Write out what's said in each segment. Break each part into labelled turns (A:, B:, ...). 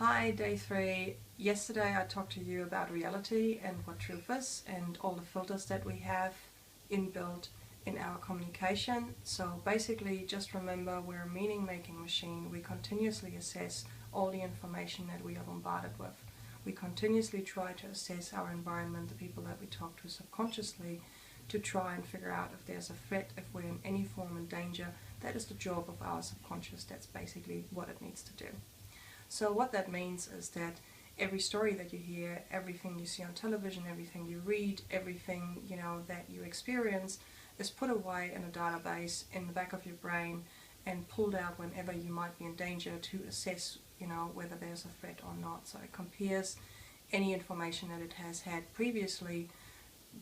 A: Hi, day 3. Yesterday I talked to you about reality and what truth is and all the filters that we have inbuilt in our communication. So basically just remember we're a meaning-making machine. We continuously assess all the information that we are bombarded with. We continuously try to assess our environment, the people that we talk to subconsciously, to try and figure out if there's a threat, if we're in any form of danger. That is the job of our subconscious. That's basically what it needs to do. So what that means is that every story that you hear, everything you see on television, everything you read, everything that you experience is put away in a database in the back of your brain and pulled out whenever you might be in danger to assess whether there's a threat or not. So it compares any information that it has had previously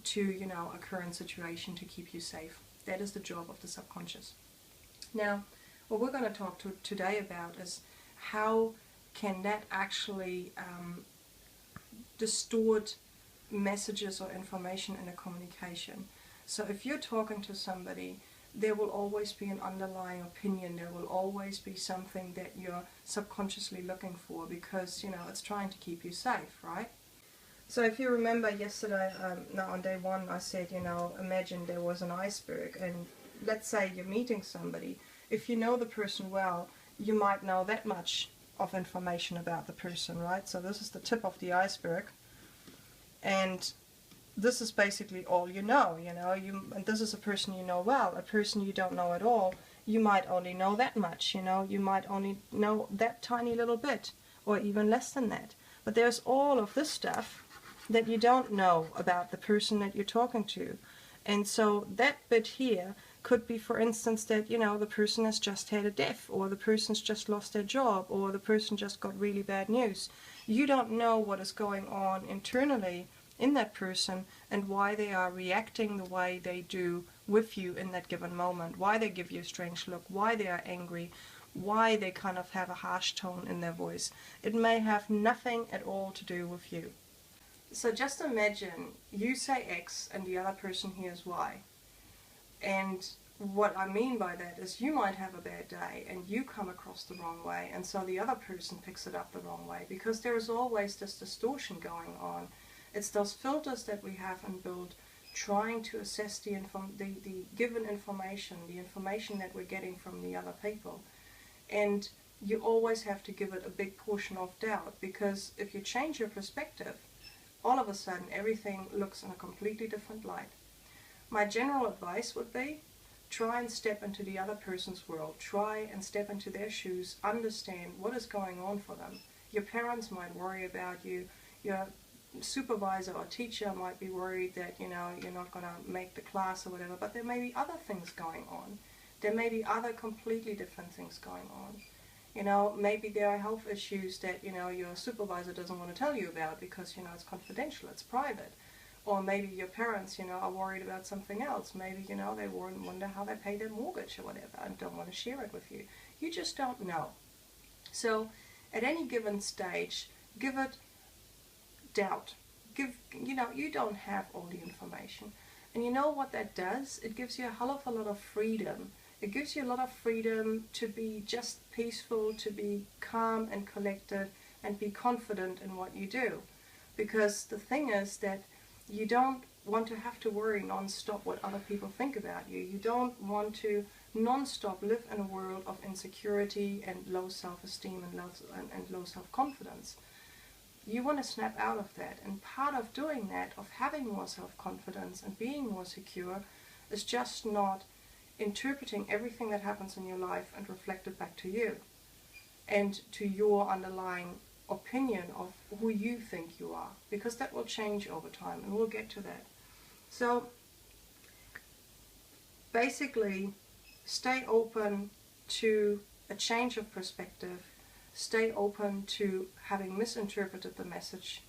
A: to a current situation to keep you safe. That is the job of the subconscious. Now, what we're going to talk today about is how can that actually distort messages or information in a communication. So if you're talking to somebody, there will always be an underlying opinion. There will always be something that you're subconsciously looking for because it's trying to keep you safe, right? So if you remember yesterday, now on day 1, I said, imagine there was an iceberg, and let's say you're meeting somebody. If you know the person well, you might know that much of information about the person, right? So this is the tip of the iceberg, and this is basically all you know. And this is a person you know well. A person you don't know at all, you might only know that much. You might only know that tiny little bit, or even less than that. But there's all of this stuff that you don't know about the person that you're talking to. And so that bit here could be, for instance, that the person has just had a death, or the person's just lost their job, or the person just got really bad news. You don't know what is going on internally in that person and why they are reacting the way they do with you in that given moment, why they give you a strange look, why they are angry, why they kind of have a harsh tone in their voice. It may have nothing at all to do with you. So just imagine you say X and the other person hears Y. And what I mean by that is you might have a bad day and you come across the wrong way, and so the other person picks it up the wrong way, because there is always this distortion going on. It's those filters that we have inbuilt trying to assess the given information, the information that we're getting from the other people. And you always have to give it a big portion of doubt, because if you change your perspective, all of a sudden everything looks in a completely different light. My general advice would be, try and step into the other person's world. Try and step into their shoes. Understand what is going on for them. Your parents might worry about you. Your supervisor or teacher might be worried that you're not going to make the class or whatever, but there may be other things going on. There may be other completely different things going on. Maybe there are health issues that your supervisor doesn't want to tell you about because it's confidential, it's private. Or maybe your parents are worried about something else. Maybe they wonder how they pay their mortgage or whatever and don't want to share it with you. You just don't know. So at any given stage, give it doubt. You don't have all the information. And you know what that does? It gives you a hell of a lot of freedom. It gives you a lot of freedom to be just peaceful, to be calm and collected, and be confident in what you do. Because the thing is that you don't want to have to worry non-stop what other people think about you. You don't want to non-stop live in a world of insecurity and low self-esteem and low self-confidence. You want to snap out of that. And part of doing that, of having more self-confidence and being more secure, is just not interpreting everything that happens in your life and reflect it back to you and to your underlying opinion of who you think you are, because that will change over time, and we'll get to that. So basically, stay open to a change of perspective, stay open to having misinterpreted the message,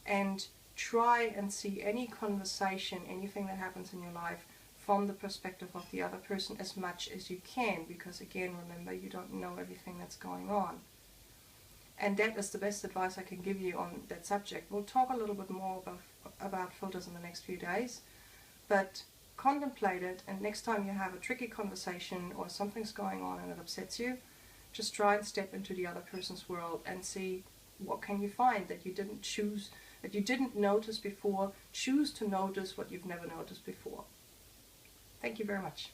A: and try and see any conversation, anything that happens in your life, from the perspective of the other person as much as you can, because again, remember, you don't know everything that's going on. And that is the best advice I can give you on that subject. We'll talk a little bit more about filters in the next few days, but contemplate it, and next time you have a tricky conversation or something's going on and it upsets you, just try and step into the other person's world and see What can you find that you didn't choose, that you didn't notice before? Choose to notice what you've never noticed before. Thank you very much.